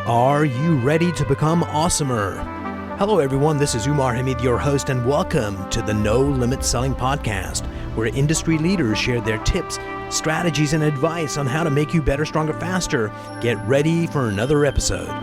Are you ready to become awesomer? Hello everyone, this is Umar Hamid, your host, and welcome to the No Limit Selling Podcast, where industry leaders share their tips, strategies, and advice on how to make you better, stronger, faster. Get ready for another episode.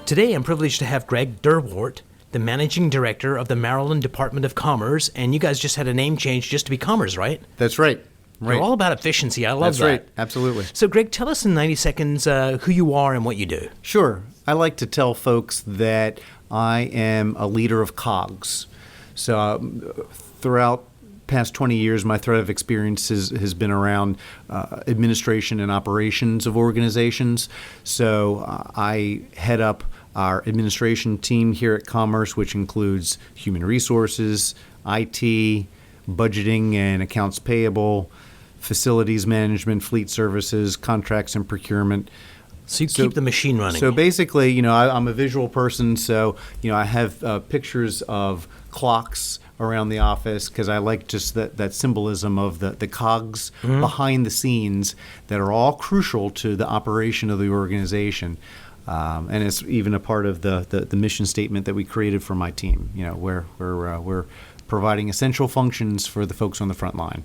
Today, I'm privileged to have Greg Derwart, the Managing Director of the Maryland Department of Commerce, and you guys just had a name change just to be Commerce, right? That's right. You're all about efficiency. I love that. That's right. Absolutely. So, Greg, tell us in 90 seconds who you are and what you do. Sure. I like to tell folks that I am a leader of COGS. So throughout past 20 years, my thread of experience has been around administration and operations of organizations. So I head up our administration team here at Commerce, which includes human resources, IT, budgeting and accounts payable, facilities management, fleet services, contracts and procurement. So you keep the machine running. So basically, I'm a visual person, so, I have pictures of clocks around the office because I like just that symbolism of the cogs behind the scenes that are all crucial to the operation of the organization. And it's even a part of the mission statement that we created for my team, where we're providing essential functions for the folks on the front line.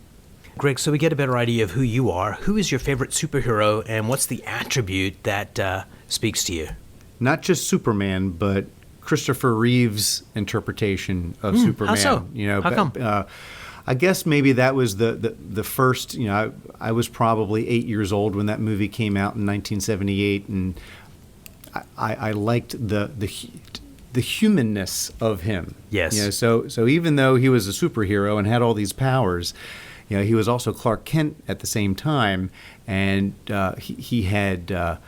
Greg, so we get a better idea of who you are. Who is your favorite superhero, and what's the attribute that speaks to you? Not just Superman, but Christopher Reeve's interpretation of Superman. How so? How come? I guess maybe that was the first. I was probably 8 years old when that movie came out in 1978, and I liked the humanness of him. Yes. So even though he was a superhero and had all these powers, he was also Clark Kent at the same time, and he had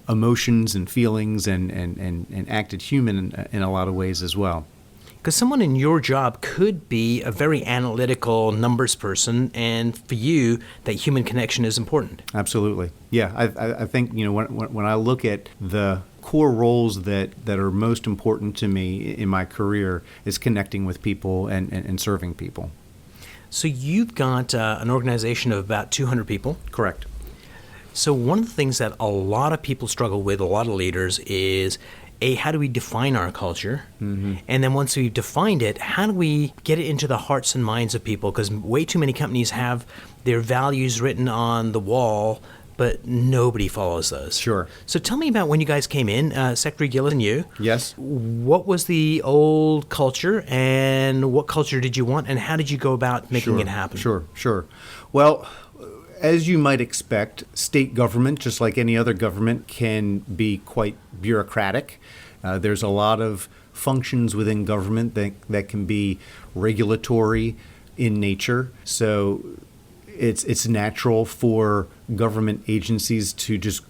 emotions and feelings and acted human in a lot of ways as well. Because someone in your job could be a very analytical numbers person, and for you, that human connection is important. Absolutely. Yeah, I think when I look at the core roles that are most important to me in my career is connecting with people and serving people. So you've got an organization of about 200 people. Correct. So one of the things that a lot of people struggle with, a lot of leaders, is how do we define our culture? Mm-hmm. And then once we've defined it, how do we get it into the hearts and minds of people? Because way too many companies have their values written on the wall, but nobody follows those. Sure. So tell me about when you guys came in, Secretary Gillis and you. Yes. What was the old culture, and what culture did you want, and how did you go about making it happen? Sure. Well, as you might expect, state government, just like any other government, can be quite bureaucratic. There's a lot of functions within government that can be regulatory in nature. So it's natural for government agencies to just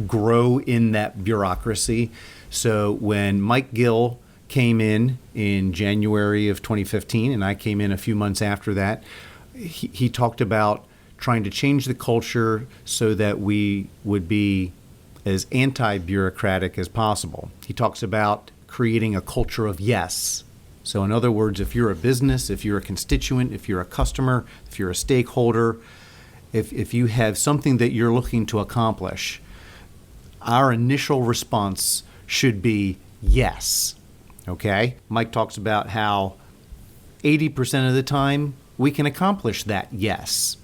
grow in that bureaucracy. So when Mike Gill came in January of 2015, and I came in a few months after that, he talked about trying to change the culture so that we would be as anti-bureaucratic as possible. He talks about creating a culture of yes. So in other words, if you're a business, if you're a constituent, if you're a customer, if you're a stakeholder, if you have something that you're looking to accomplish, our initial response should be yes. Okay? Mike talks about how 80% of the time we can accomplish that yes.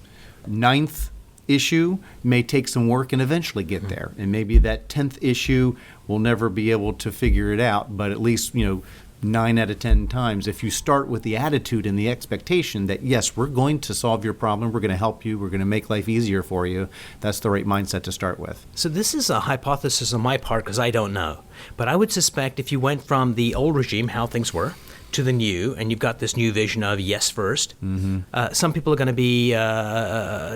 Ninth issue may take some work and eventually get there. And maybe that 10th issue we'll never be able to figure it out, but at least, 9 out of 10 times, if you start with the attitude and the expectation that, yes, we're going to solve your problem, we're going to help you, we're going to make life easier for you, that's the right mindset to start with. So this is a hypothesis on my part because I don't know. But I would suspect if you went from the old regime, how things were, to the new, and you've got this new vision of yes first, some people are going to be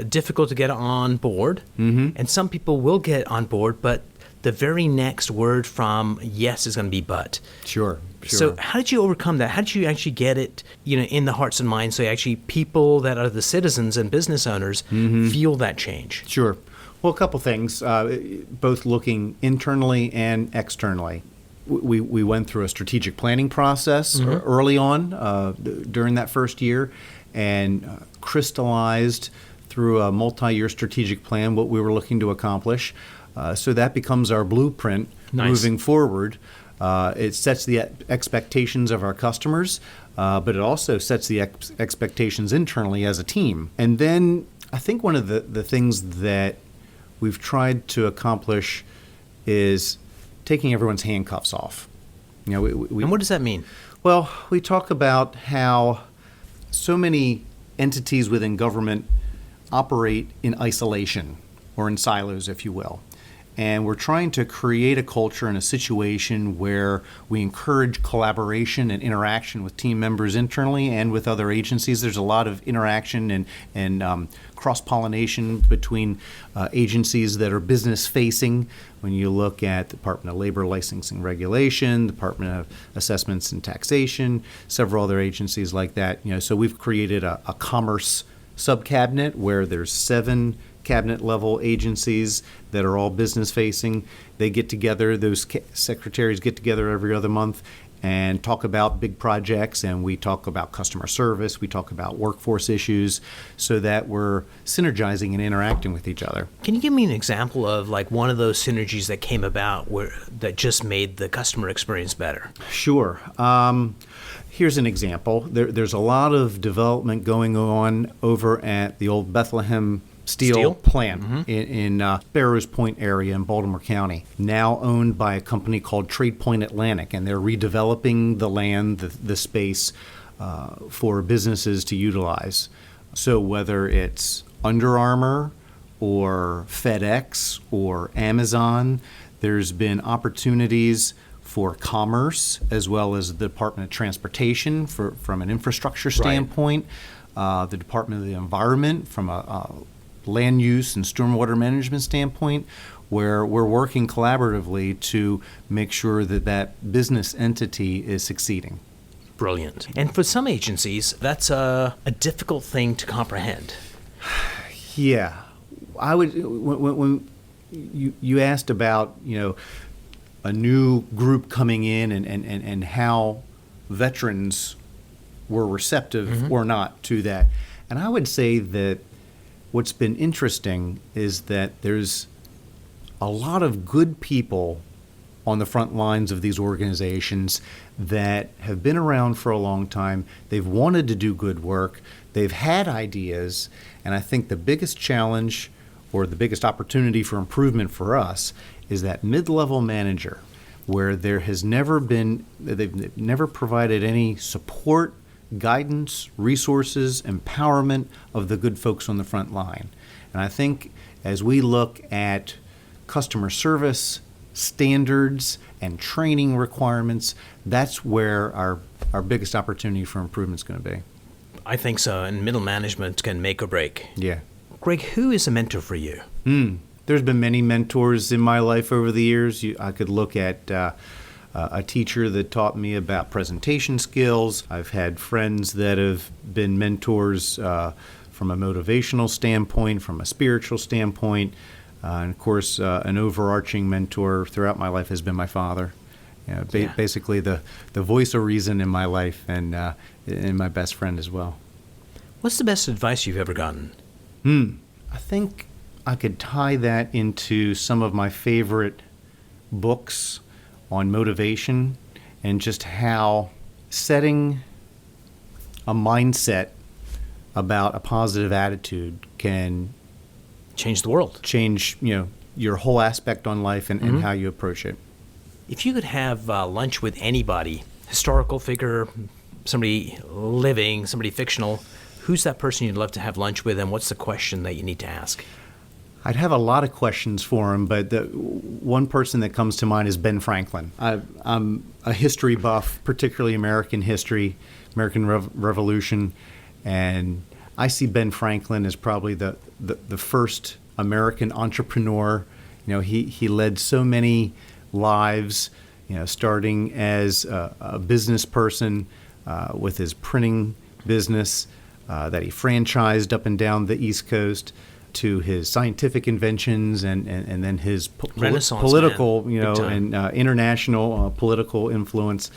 difficult to get on board, and some people will get on board, but the very next word from yes is going to be but. Sure. So how did you overcome that? How did you actually get it, in the hearts and minds so actually people that are the citizens and business owners feel that change? Sure. Well, a couple things, both looking internally and externally. we went through a strategic planning process early on during that first year, and crystallized through a multi-year strategic plan what we were looking to accomplish. So that becomes our blueprint moving forward. It sets the expectations of our customers, but it also sets the expectations internally as a team. And then I think one of the things that we've tried to accomplish is taking everyone's handcuffs off. You know, And what does that mean? well, we talk about how so many entities within government operate in isolation or in silos, if you will. And we're trying to create a culture and a situation where we encourage collaboration and interaction with team members internally and with other agencies. There's a lot of interaction and cross-pollination between agencies that are business-facing. When you look at the Department of Labor Licensing Regulation, Department of Assessments and Taxation, several other agencies like that. You know, so we've created a commerce sub-cabinet where there's 7 cabinet-level agencies that are all business-facing. They get together, those secretaries get together every other month and talk about big projects, and we talk about customer service, we talk about workforce issues, so that we're synergizing and interacting with each other. Can you give me an example of like one of those synergies that came about that just made the customer experience better? Sure. Here's an example. There's a lot of development going on over at the old Bethlehem Steel plant in Barrows Point area in Baltimore County, now owned by a company called Trade Point Atlantic, and they're redeveloping the land, the space for businesses to utilize. So whether it's Under Armour or FedEx or Amazon, there's been opportunities for commerce as well as the Department of Transportation from an infrastructure standpoint, the Department of the Environment from a land use and stormwater management standpoint, where we're working collaboratively to make sure that that business entity is succeeding. Brilliant. And for some agencies, that's a difficult thing to comprehend. Yeah. I would, when you asked about, you know, a new group coming in and how veterans were receptive or not to that. And I would say that what's been interesting is that there's a lot of good people on the front lines of these organizations that have been around for a long time. They've wanted to do good work. They've had ideas. And I think the biggest challenge or the biggest opportunity for improvement for us is that mid-level manager where there has never been, they've never provided any support, guidance, resources, empowerment of the good folks on the front line. And I think as we look at customer service, standards, and training requirements, that's where our biggest opportunity for improvement is going to be. I think so, and middle management can make or break. Yeah. Greg, who is a mentor for you? There's been many mentors in my life over the years. I could look at a teacher that taught me about presentation skills. I've had friends that have been mentors from a motivational standpoint, from a spiritual standpoint. And of course, an overarching mentor throughout my life has been my father. You know, basically the voice of reason in my life and my best friend as well. What's the best advice you've ever gotten? I think I could tie that into some of my favorite books on motivation and just how setting a mindset about a positive attitude can Change the world. change, you know, your whole aspect on life and how you approach it. If you could have lunch with anybody, historical figure, somebody living, somebody fictional, who's that person you'd love to have lunch with, and what's the question that you need to ask? I'd have a lot of questions for him, but the one person that comes to mind is Ben Franklin. I'm a history buff, particularly American history, American Revolution, and I see Ben Franklin as probably the first American entrepreneur. You know, he led so many lives, you know, starting as a business person with his printing business that he franchised up and down the East Coast, to his scientific inventions and then his Renaissance political, man. Big time. and international political influence.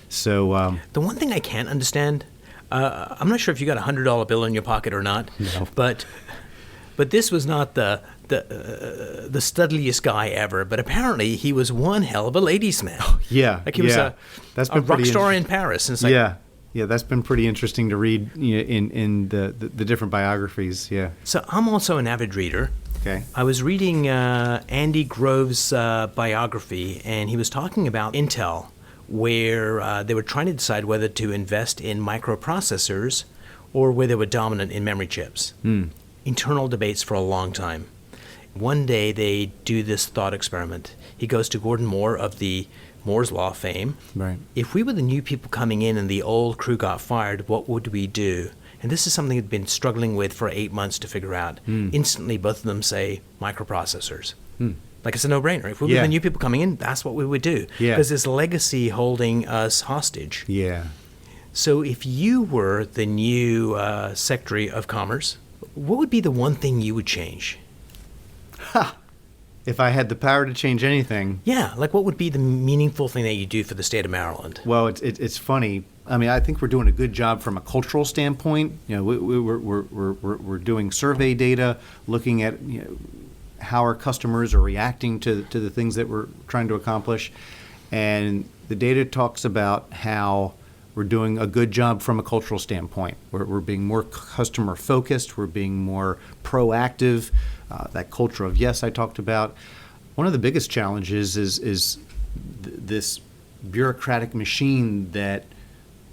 So The one thing I can't understand, I'm not sure if you got a $100 bill in your pocket or not, No. but this was not the studliest guy ever. But apparently he was one hell of a ladies' man. yeah, Like he was that's a been rock pretty star in Paris. And it's like, yeah, that's been pretty interesting to read in the different biographies. Yeah. So I'm also an avid reader. Okay. I was reading Andy Grove's biography, and he was talking about Intel, where they were trying to decide whether to invest in microprocessors or whether they were dominant in memory chips. Internal debates for a long time. One day they do this thought experiment. He goes to Gordon Moore of the Moore's Law fame. Right. If we were the new people coming in and the old crew got fired, what would we do? And this is something they've been struggling with for 8 months to figure out. Instantly, both of them say microprocessors. Like it's a no-brainer. If we were the new people coming in, that's what we would do. Yeah. Because there's legacy holding us hostage. Yeah. So if you were the new Secretary of Commerce, what would be the one thing you would change? If I had the power to change anything, Yeah, like what would be the meaningful thing that you do for the state of Maryland? well, it's funny. I mean, I think we're doing a good job from a cultural standpoint. We're doing survey data, looking at how our customers are reacting to the things that we're trying to accomplish, and the data talks about how we're doing a good job from a cultural standpoint. We're being more customer focused. We're being more proactive. That culture of yes, I talked about. One of the biggest challenges is this bureaucratic machine that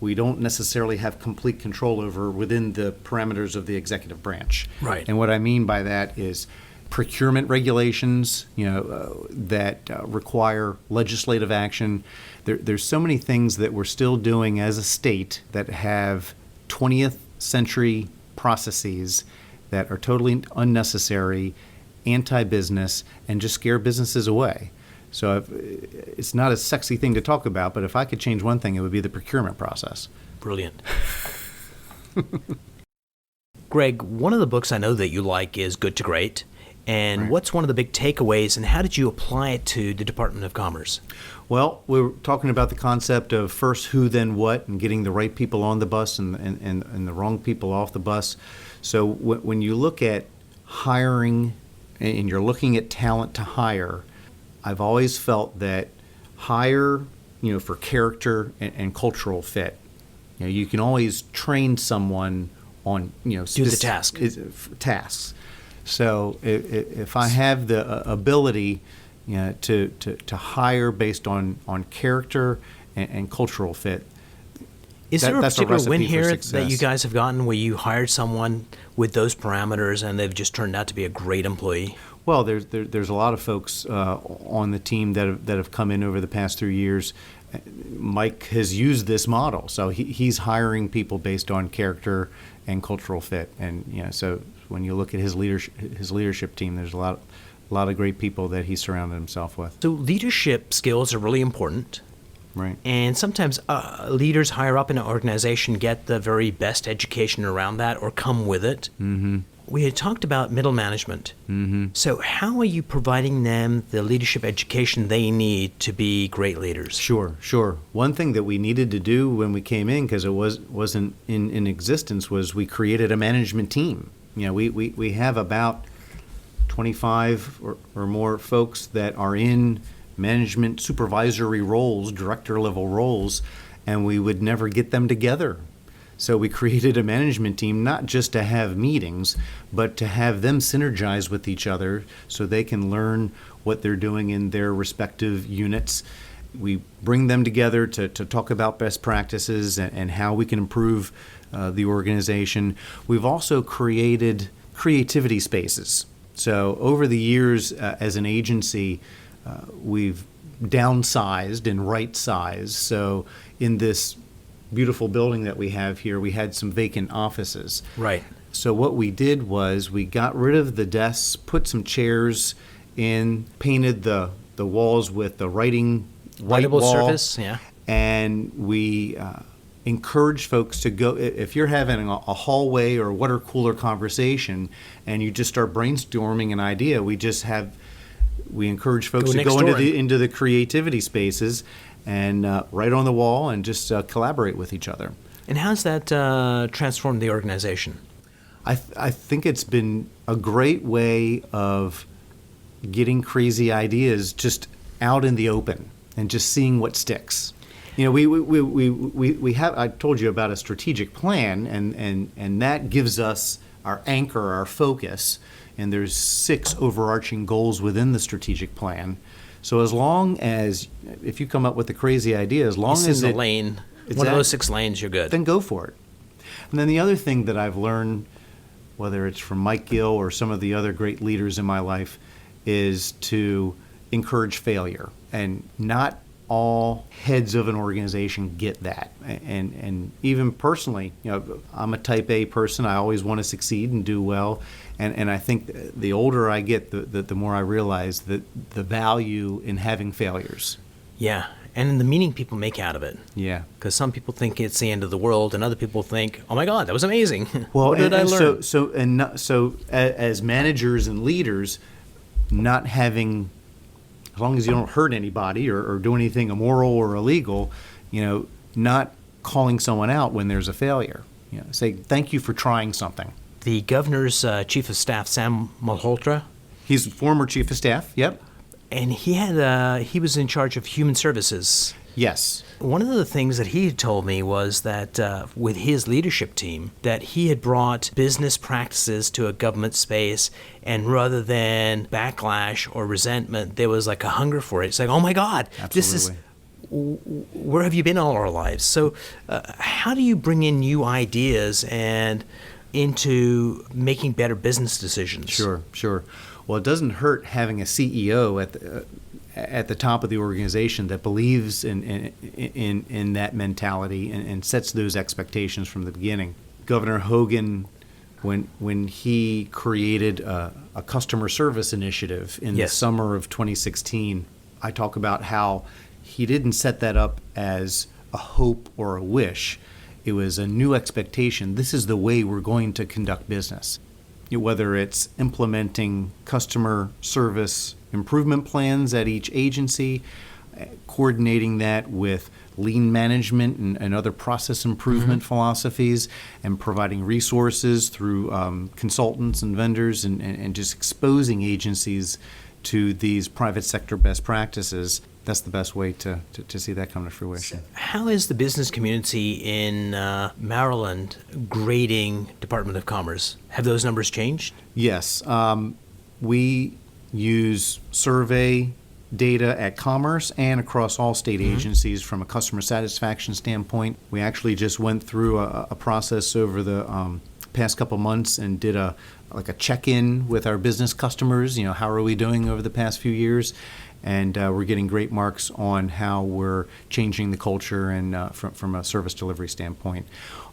we don't necessarily have complete control over within the parameters of the executive branch. Right. And what I mean by that is procurement regulations, that require legislative action. There's so many things that we're still doing as a state that have 20th century processes that are totally unnecessary, anti-business, and just scare businesses away. So it's not a sexy thing to talk about, but if I could change one thing, it would be the procurement process. Brilliant. Greg, one of the books I know that you like is Good to Great. And Right. what's one of the big takeaways, and how did you apply it to the Department of Commerce? Well, we were talking about the concept of first who, then what, and getting the right people on the bus and the wrong people off the bus. So when you look at hiring and you're looking at talent to hire, I've always felt that hire, for character and cultural fit. You can always train someone on, Do the task. tasks. So if I have the ability, to hire based on character and cultural fit. Is there a that's a particular win recipe for here that success. you guys have gotten where you hired someone with those parameters and they've just turned out to be a great employee? Well, there's a lot of folks on the team that have come in over the past 3 years. Mike has used this model, so he's hiring people based on character and cultural fit, and so when you look at his leadership team, there's a lot of great people that he surrounded himself with. So leadership skills are really important. Right. And sometimes leaders higher up in an organization get the very best education around that or come with it. Mm-hmm. We had talked about middle management. Mm-hmm. So how are you providing them the leadership education they need to be great leaders? Sure. One thing that we needed to do when we came in, because it wasn't in existence, was we created a management team. We have about 25 or more folks that are in management supervisory roles, director level roles, and we would never get them together. So we created a management team not just to have meetings, but to have them synergize with each other so they can learn what they're doing in their respective units. We bring them together to talk about best practices and how we can improve the organization. We've also created creativity spaces. So over the years as an agency, we've downsized and right-sized. So in this beautiful building that we have here, we had some vacant offices. Right. So what we did was we got rid of the desks, put some chairs in, painted the walls with the white Writable wall, surface, yeah. and we encourage folks to go. If you're having a hallway or water cooler conversation and you just start brainstorming an idea, we encourage folks to go into the creativity spaces and write on the wall and just collaborate with each other. And how's that transformed the organization? I think it's been a great way of getting crazy ideas just out in the open and just seeing what sticks. You know, we have. I told you about a strategic plan, and that gives us our anchor, our focus. And there's 6 overarching goals within the strategic plan. So as long as, if you come up with a crazy idea, as long as in the lane, one of those 6 lanes, you're good. Then go for it. And then the other thing that I've learned, whether it's from Mike Gill or some of the other great leaders in my life, is to encourage failure. And not all heads of an organization get that. And even personally, you know, I'm a type A person. I always want to succeed and do well. And I think the older I get, the more I realize that the value in having failures. Yeah, and in the meaning people make out of it. Yeah. Because some people think it's the end of the world, and other people think, oh my God, that was amazing. Well, what did I learn? So as managers and leaders, not having, as long as you don't hurt anybody or do anything immoral or illegal, you know, not calling someone out when there's a failure. You know, say, thank you for trying something. The governor's chief of staff, Sam Malhotra. He's former chief of staff, yep. And he was in charge of human services. Yes. One of the things that he had told me was that with his leadership team, that he had brought business practices to a government space, and rather than backlash or resentment, there was like a hunger for it. It's like, oh my God, Absolutely. Where have you been all our lives? So how do you bring in new ideas and into making better business decisions? Sure. Well, it doesn't hurt having a CEO at the top of the organization that believes in that mentality and sets those expectations from the beginning. Governor Hogan, when he created a customer service initiative in the summer of 2016, I talk about how he didn't set that up as a hope or a wish. It was a new expectation. This is the way we're going to conduct business. Whether it's implementing customer service improvement plans at each agency, coordinating that with lean management and other process improvement philosophies, and providing resources through consultants and vendors, and just exposing agencies to these private sector best practices. That's the best way to see that come to fruition. How is the business community in Maryland grading Department of Commerce? Have those numbers changed? Yes. We use survey data at Commerce and across all state agencies from a customer satisfaction standpoint. We actually just went through a process over the past couple months and did a check-in with our business customers. You know, how are we doing over the past few years? And we're getting great marks on how we're changing the culture and from a service delivery standpoint.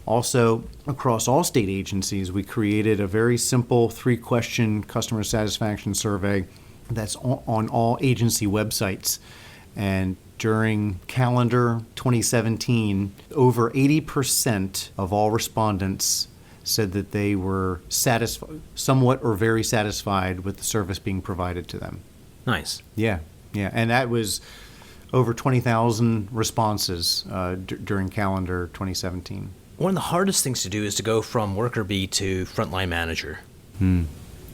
Also, across all state agencies, we created a very simple 3-question customer satisfaction survey that's on all agency websites. And during calendar 2017, over 80% of all respondents said that they were somewhat or very satisfied with the service being provided to them. Nice. Yeah, and that was over 20,000 responses during calendar 2017. One of the hardest things to do is to go from worker bee to frontline manager.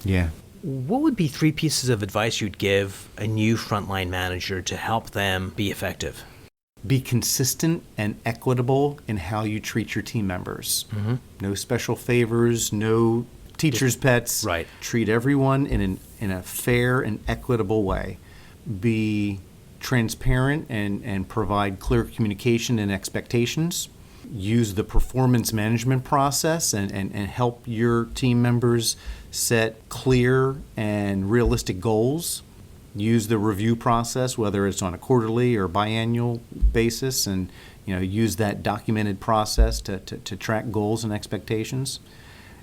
Yeah. What would be 3 pieces of advice you'd give a new frontline manager to help them be effective? Be consistent and equitable in how you treat your team members. No special favors, no teacher's pets. Right. Treat everyone in a fair and equitable way. Be transparent and provide clear communication and expectations. Use the performance management process and help your team members set clear and realistic goals. Use the review process, whether it's on a quarterly or biannual basis, and use that documented process to track goals and expectations.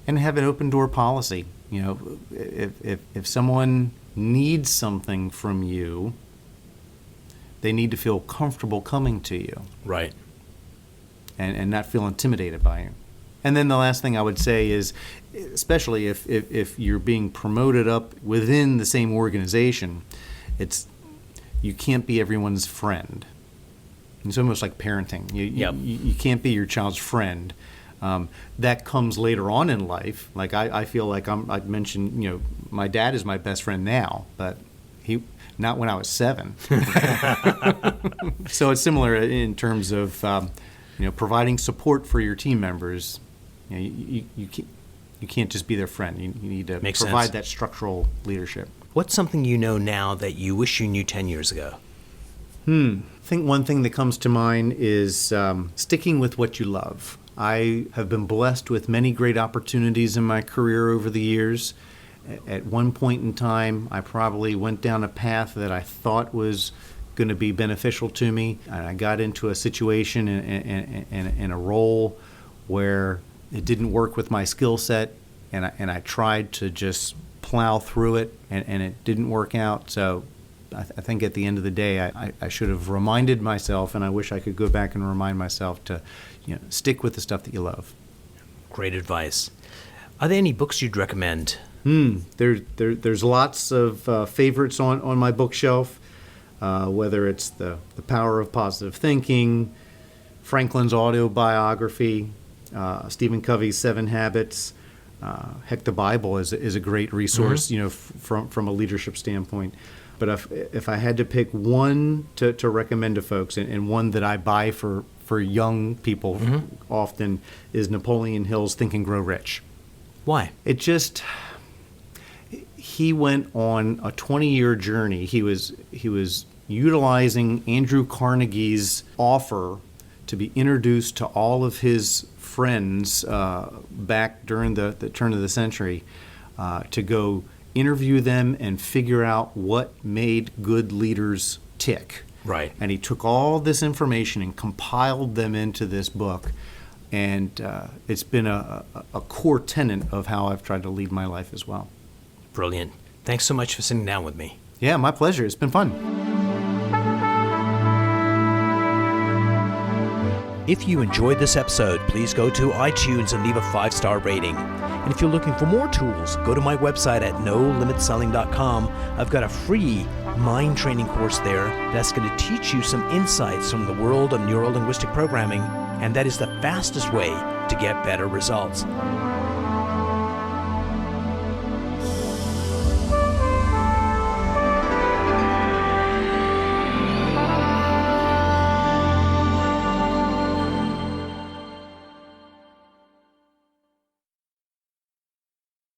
And have an open door policy. If someone needs something from you, they need to feel comfortable coming to you. Right. and not feel intimidated by you. And then the last thing I would say is, especially if you're being promoted up within the same organization, you can't be everyone's friend. It's almost like parenting. You can't be your child's friend. That comes later on in life. Like I feel like I'd mentioned, my dad is my best friend now, but not when I was 7. So it's similar in terms of providing support for your team members. You can't just be their friend. You need to provide that structural leadership. What's something you know now that you wish you knew 10 years ago? I think one thing that comes to mind is sticking with what you love. I have been blessed with many great opportunities in my career over the years. At one point in time, I probably went down a path that I thought was going to be beneficial to me. And I got into a situation and a role where it didn't work with my skill set, and I tried to just plow through it, and it didn't work out. So I think at the end of the day, I should have reminded myself, and I wish I could go back and remind myself to stick with the stuff that you love. Great advice. Are there any books you'd recommend? There's lots of favorites on my bookshelf, whether it's the Power of Positive Thinking, Franklin's autobiography, Stephen Covey's 7 Habits. Heck, the Bible is a great resource, from a leadership standpoint. But if I had to pick one to recommend to folks, and one that I buy for young people often, is Napoleon Hill's Think and Grow Rich. Why? He went on a 20-year journey. He was utilizing Andrew Carnegie's offer to be introduced to all of his friends back during the turn of the century, to go interview them and figure out what made good leaders tick. Right. And he took all this information and compiled them into this book. And it's been a core tenet of how I've tried to lead my life as well. Brilliant. Thanks so much for sitting down with me. Yeah, my pleasure. It's been fun. If you enjoyed this episode, please go to iTunes and leave a 5-star rating. And if you're looking for more tools, go to my website at nolimitselling.com. I've got a free mind training course there that's going to teach you some insights from the world of neuro-linguistic programming, and that is the fastest way to get better results.